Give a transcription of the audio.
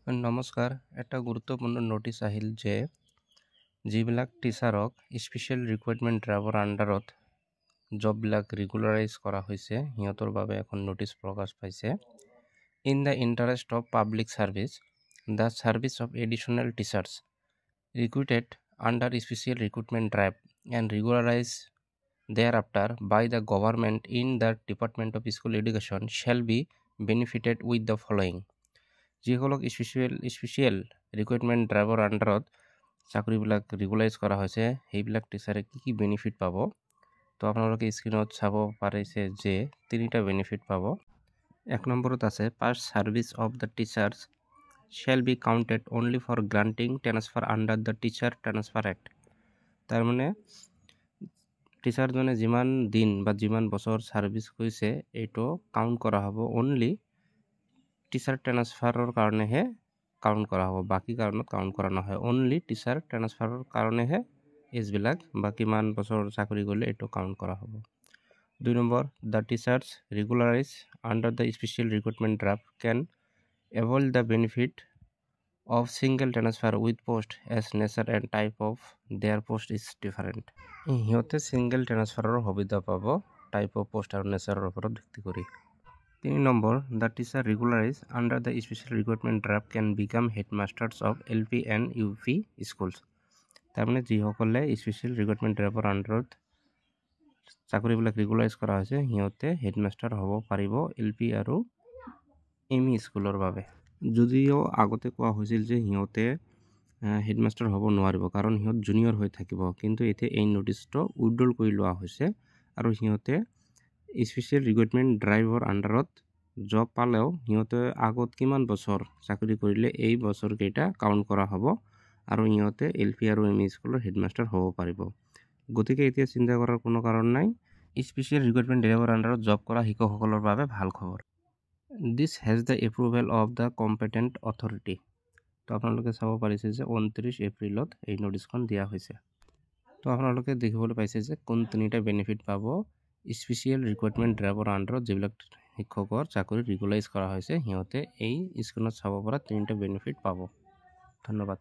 নমস্কাৰ, এটা গুৰুত্বপূৰ্ণ নোটিছ আহিল যে যিবিলাক টিচাৰক স্পেচিয়েল ৰিকুৱাৰমেণ্ট ড্ৰাইভৰ আণ্ডাৰত জববিলাক ৰেগুলাৰাইজ কৰা হৈছে সিহঁতৰ বাবে এখন নোটিছ প্ৰকাশ পাইছে। In the interest of public service, the service of additional teachers recruited under special recruitment drive and regularise thereafter by the government in the Department of School Education shall be benefited with the following. যিসকলক special requirement driver আণ্ডাৰত চাকৰিবিলাক regularise কৰা হৈছে সেইবিলাক টিচাৰে কি benefit পাব। তো আপোনালোকে স্ক্ৰীনত চাব পাৰিছে যে তিনিটা বেনিফিট পাব। এক নম্বৰত আছে past service of the teachers shall be counted only for granting transfer under the teacher transfer act. তাৰমানে টিচাৰজনে যিমান দিন বা যিমান বছৰ ছাৰ্ভিচ কৰিছে এইটো কাউণ্ট কৰা হ'ব অনলি টিচাৰ ট্ৰেন্সফাৰৰ কাৰণেহে কাউণ্ট কৰা হ'ব, বাকী কাৰণত কাউণ্ট কৰা নহয়। অনলি টিচাৰ ট্ৰেন্সফাৰৰ কাৰণেহে এইজবিলাক বা কিমান বছৰ চাকৰি কৰিলে এইটো কাউণ্ট কৰা হ'ব। 2 number, the teachers regularise under the special recruitment drive can avail the benefit of single transfer with post as nature and type of their post is different. সিহঁতে সিঙ্গেল ট্ৰান্সফাৰৰ সুবিধা পাব টাইপ অফ পোষ্ট আৰু নেচাৰৰ ওপৰত ভিত্তি কৰি। 3 number, the teacher regularise under the special recruitment drive can become headmasters of LP and UP schools. তাৰমানে যিসকলে special recruitment driver আণ্ডাৰত চাকৰিবিলাক ৰেগুলাৰাইজ কৰা হৈছে সিহঁতে হেডমাষ্টাৰ হ'ব পাৰিব LP আৰু ME স্কুলৰ বাবে। যদিও আগতে কোৱা হৈছিল যে সিহঁতে হেডমাষ্টাৰ হ'ব নোৱাৰিব কাৰণ সিহঁত জুনিয়ৰ হৈ থাকিব, কিন্তু এতিয়া এই নোটিছটো উইথড্ৰল কৰি লোৱা হৈছে আৰু সিহঁতে স্পেচিয়েল ৰিক্ৰুটমেণ্ট ড্ৰাইভৰ আণ্ডাৰত জব পালেও সিহঁতে আগত কিমান বছৰ চাকৰি কৰিলে এই বছৰকেইটা কাউণ্ট কৰা হ'ব আৰু সিহঁতে LP আৰু ME স্কুলৰ হেডমাষ্টাৰ হ'ব পাৰিব। গতিকে এতিয়া চিন্তা কৰাৰ কোনো কাৰণ নাই। স্পেচিয়েল ৰিক্ৰুটমেণ্ট ড্ৰাইভৰ আণ্ডাৰত জব কৰা শিক্ষকসকলৰ বাবে ভাল খবৰ। This has the approval of the competent authority. তো আপোনালোকে চাব পাৰিছে যে 29 এপ্ৰিলত এই নোটিছখন দিয়া হৈছে। তো আপোনালোকে দেখিবলৈ পাইছে যে কোন তিনিটা বেনিফিট পাব স্পেচিয়েল ৰিক্ৰুটমেণ্ট ড্ৰাইভৰ আণ্ডাৰত যিবিলাক শিক্ষকৰ চাকৰি ৰেগুলাৰাইজ কৰা হৈছে সিহঁতে এই স্ক্ৰীনত চাব পৰা তিনিটা বেনিফিট পাব। ধন্যবাদ।